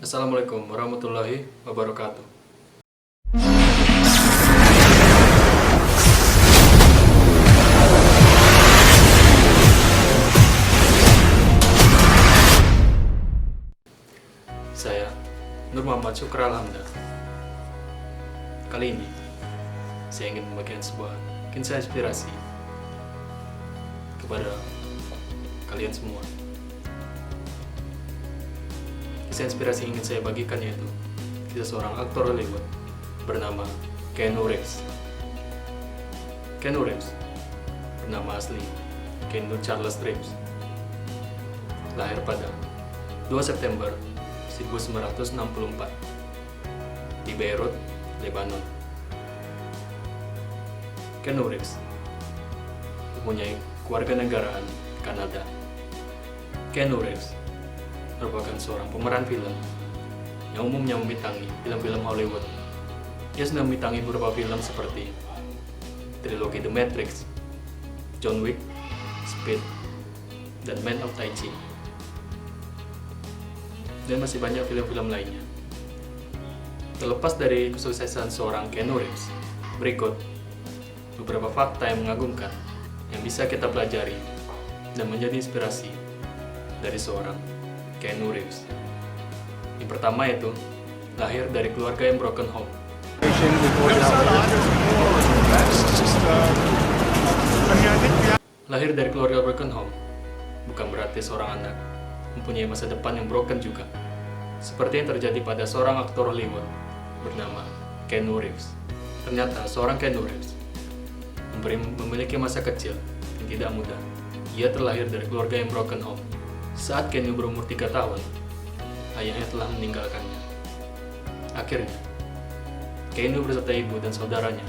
Assalamualaikum warahmatullahi wabarakatuh. Saya Nur Muhammad Syukra Alhamda. Kali ini saya ingin membagikan sebuah kisah inspirasi kepada kalian semua. Kisah inspirasi yang ingin saya bagikan yaitu kisah seorang aktor Hollywood bernama Keanu Reeves. Keanu Reeves bernama asli Keanu Charles Reeves, lahir pada 2 September 1964 di Beirut, Lebanon. Keanu Reeves mempunyai kewarganegaraan Kanada. Keanu Reeves merupakan seorang pemeran film yang umumnya membintangi film-film Hollywood. Ia sudah membintangi beberapa film seperti trilogi The Matrix, John Wick, Speed, dan Man of Tai Chi, dan masih banyak film-film lainnya. Terlepas dari kesuksesan seorang Keanu Reeves, berikut beberapa fakta yang mengagumkan yang bisa kita pelajari dan menjadi inspirasi dari seorang Keanu Reeves. Yang pertama yaitu lahir dari keluarga yang broken home. Lahir dari keluarga broken home bukan berarti seorang anak mempunyai masa depan yang broken juga, seperti yang terjadi pada seorang aktor Hollywood bernama Keanu Reeves. Ternyata seorang Keanu Reeves memiliki masa kecil yang tidak mudah. Ia terlahir dari keluarga yang broken home. Saat Keanu berumur 3 tahun, ayahnya telah meninggalkannya. Akhirnya, Keanu beserta ibu dan saudaranya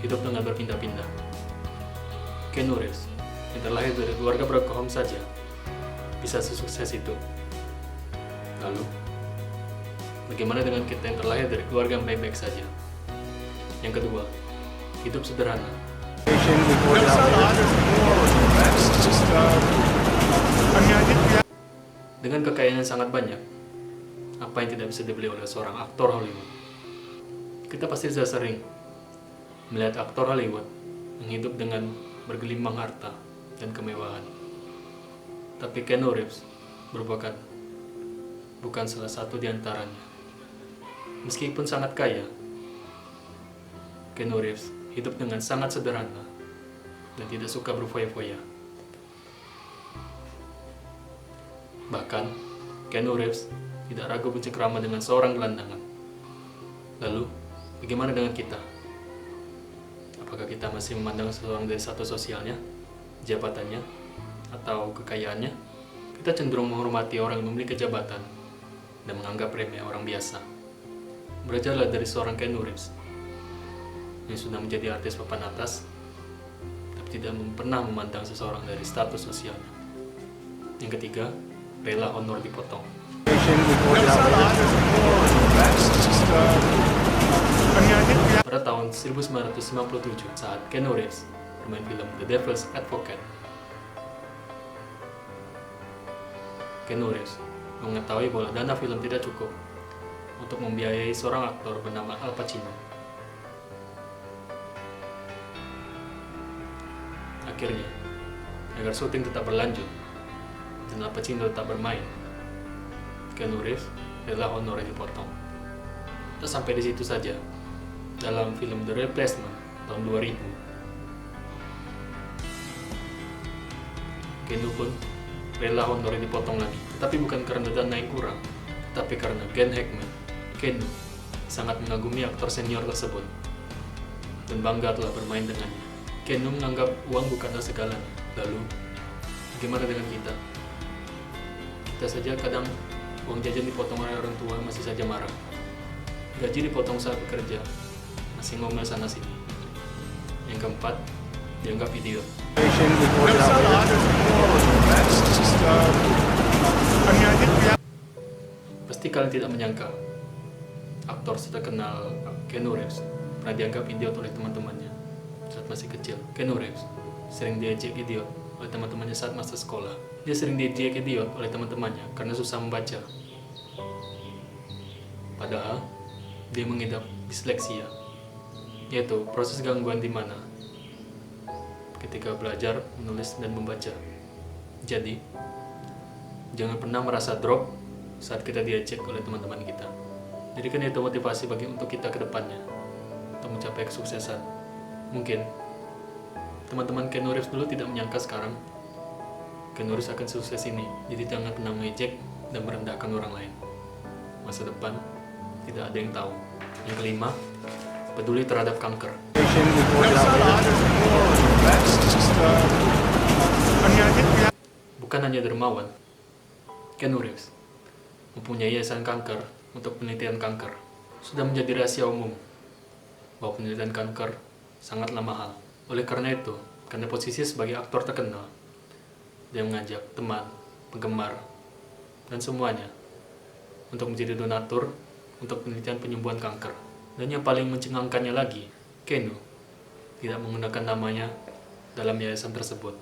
hidup dengan berpindah-pindah. Keanu Reeves yang terlahir dari keluarga broken home saja bisa sesukses itu. Lalu, bagaimana dengan kita yang terlahir dari keluarga yang baik-baik saja? Yang kedua, hidup sederhana. Dengan kekayaan yang sangat banyak, apa yang tidak bisa dibeli oleh seorang aktor Hollywood? Kita pasti sudah sering melihat aktor Hollywood yang hidup dengan bergelimang harta dan kemewahan. Tapi Keanu Reeves bukan salah satu di antaranya. Meskipun sangat kaya, Keanu Reeves hidup dengan sangat sederhana dan tidak suka berfoya-foya. Bahkan, Keanu Reeves tidak ragu bercengkrama dengan seorang gelandangan. Lalu, bagaimana dengan kita? Apakah kita masih memandang seseorang dari status sosialnya, jabatannya, atau kekayaannya? Kita cenderung menghormati orang yang memiliki jabatan dan menganggap remeh orang biasa. Belajarlah dari seorang Keanu Reeves yang sudah menjadi artis papan atas, tapi tidak pernah memandang seseorang dari status sosialnya. Yang ketiga, rela honor dipotong. Pada tahun 1957, saat Keanu Reeves bermain film The Devil's Advocate, Keanu Reeves mengetahui bahwa dana film tidak cukup untuk membiayai seorang aktor bernama Al Pacino. Akhirnya, agar syuting tetap berlanjut dan Al Pacino tetap bermain, Keanu Reeves rela honornya dipotong. Tak sampai di situ saja. Dalam film The Replacement tahun 2000, Keanu pun rela honornya dipotong lagi, tetapi bukan karena dana yang kurang, tapi karena Gene Hackman, Keanu, sangat mengagumi aktor senior tersebut dan bangga telah bermain dengannya. Keanu menganggap uang bukanlah segalanya. Lalu, bagaimana dengan kita? Kita saja kadang uang jajan dipotong oleh orang tua masih saja marah. Gaji dipotong saat bekerja, masih ngomel sana sini. Yang keempat, dianggap idiot. Pasti kalian tidak menyangka aktor terkenal Keanu Reeves pernah dianggap idiot oleh teman-temannya saat masih kecil. Keanu Reeves sering diejek idiot oleh teman-temannya saat masa sekolah. Dia sering diejek idiot oleh teman-temannya karena susah membaca. Padahal dia mengidap disleksia, yaitu proses gangguan di mana ketika belajar, menulis, dan membaca. Jadi, jangan pernah merasa drop saat kita diajak oleh teman-teman kita. Jadikan itu motivasi untuk kita ke depannya untuk mencapai kesuksesan. Mungkin teman-teman Keanu Reeves dulu tidak menyangka sekarang Keanu Reeves akan sukses ini. Jadi jangan pernah mengejek dan merendahkan orang lain. Masa depan tidak ada yang tahu. Yang kelima, peduli terhadap kanker. Bukan hanya dermawan, Keanu Reeves mempunyai yayasan kanker untuk penelitian kanker. Sudah menjadi rahasia umum bahwa penelitian kanker sangatlah mahal. Oleh karena itu, karena posisi sebagai aktor terkenal, dia mengajak teman, penggemar, dan semuanya untuk menjadi donatur untuk penelitian penyembuhan kanker. Dan yang paling mencengangkannya lagi, Keanu tidak menggunakan namanya dalam yayasan tersebut.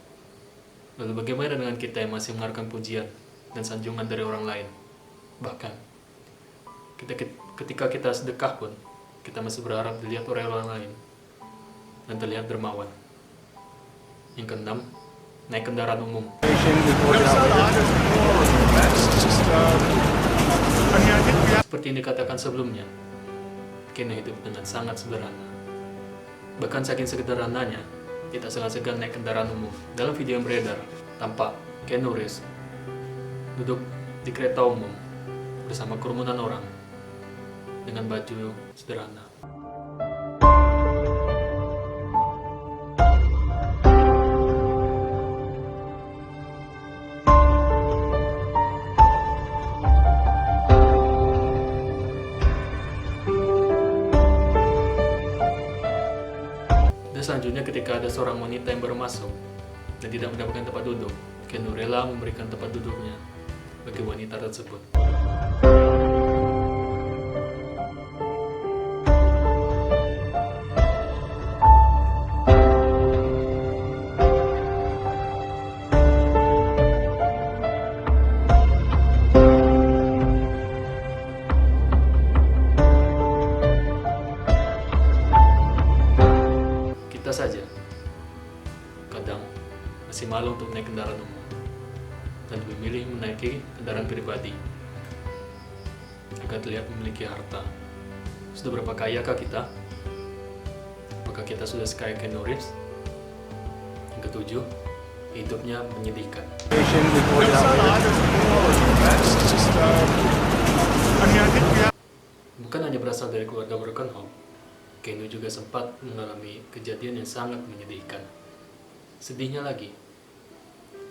Lalu bagaimana dengan kita yang masih mengharapkan pujian dan sanjungan dari orang lain? Bahkan ketika kita sedekah pun, kita masih berharap dilihat oleh orang lain dan terlihat dermawan. Yang keenam, naik kendaraan umum. Seperti yang dikatakan sebelumnya, Keanu hidup dengan sangat sederhana. Bahkan saking sederhananya, kita sangat segan naik kendaraan umum. Dalam video yang beredar, tampak Keanu Reeves duduk di kereta umum bersama kerumunan orang dengan baju sederhana. Dan selanjutnya ketika ada seorang wanita yang baru masuk dan tidak mendapatkan tempat duduk, Keanu rela memberikan tempat duduknya bagi wanita tersebut. Kita saja kadang masih malu untuk naik kendaraan umum dan memilih menaiki kendaraan pribadi agar terlihat memiliki harta. Sudah berapa kayakah kita? Apakah kita sudah sekaya Keanu Reeves? Yang ketujuh, hidupnya menyedihkan. Bukan hanya berasal dari keluarga broken home, Keanu juga sempat mengalami kejadian yang sangat menyedihkan. Sedihnya lagi,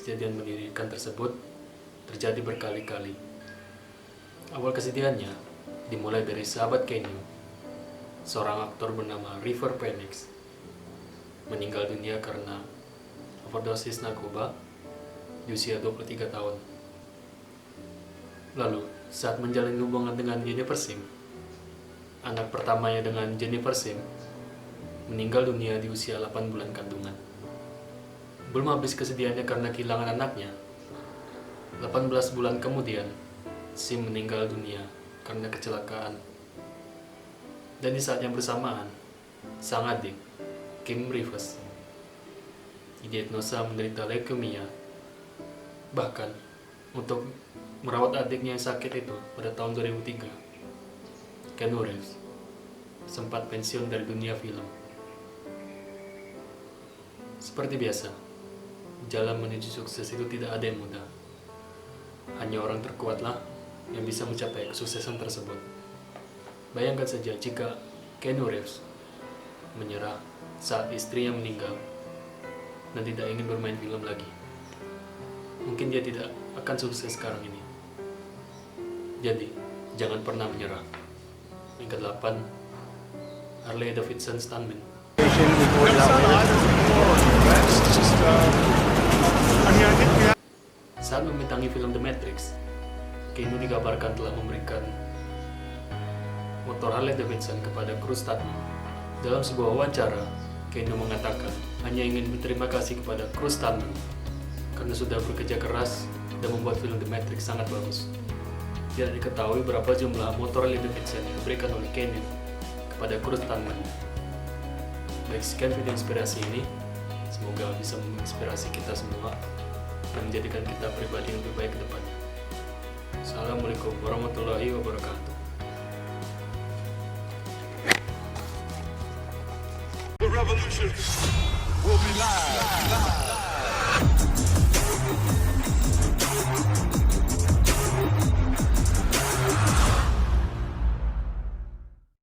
kejadian menyedihkan tersebut terjadi berkali-kali. Awal kesedihannya dimulai dari sahabat Keanu, seorang aktor bernama River Phoenix, meninggal dunia karena overdosis narkoba di usia 23 tahun. Lalu, saat menjalin hubungan dengan Jennifer Sim, anak pertamanya dengan Jennifer Sim, meninggal dunia di usia 8 bulan kandungan. Belum habis kesedihannya karena kehilangan anaknya, 18 bulan kemudian, Sim meninggal dunia karena kecelakaan. Dan di saat yang bersamaan, sang adik, Kim Rivers, didiagnosa menderita leukemia. Bahkan, untuk merawat adiknya yang sakit itu pada tahun 2003, Keanu Reeves sempat pensiun dari dunia film. Seperti biasa, jalan menuju sukses itu tidak ada yang mudah. Hanya orang terkuatlah yang bisa mencapai kesuksesan tersebut. Bayangkan saja jika Keanu Reeves menyerah saat istrinya meninggal dan tidak ingin bermain film lagi. Mungkin dia tidak akan sukses sekarang ini. Jadi, jangan pernah menyerah. Yang ke-8, Harley Davidson Stuntman. Saat membintangi film The Matrix, Keanu dikabarkan telah memberikan motor Harley Davidson kepada kru stuntman. Dalam sebuah wawancara, Keanu mengatakan hanya ingin berterima kasih kepada kru stuntman karena sudah bekerja keras dan membuat film The Matrix sangat bagus. Tidak diketahui berapa jumlah motor Harley Davidson yang diberikan oleh Kenneth kepada Kurt Thurman. Baik, sekian video inspirasi ini. Semoga bisa menginspirasi kita semua dan menjadikan kita pribadi yang lebih baik ke depan. Assalamualaikum warahmatullahi wabarakatuh. The revolution will be live.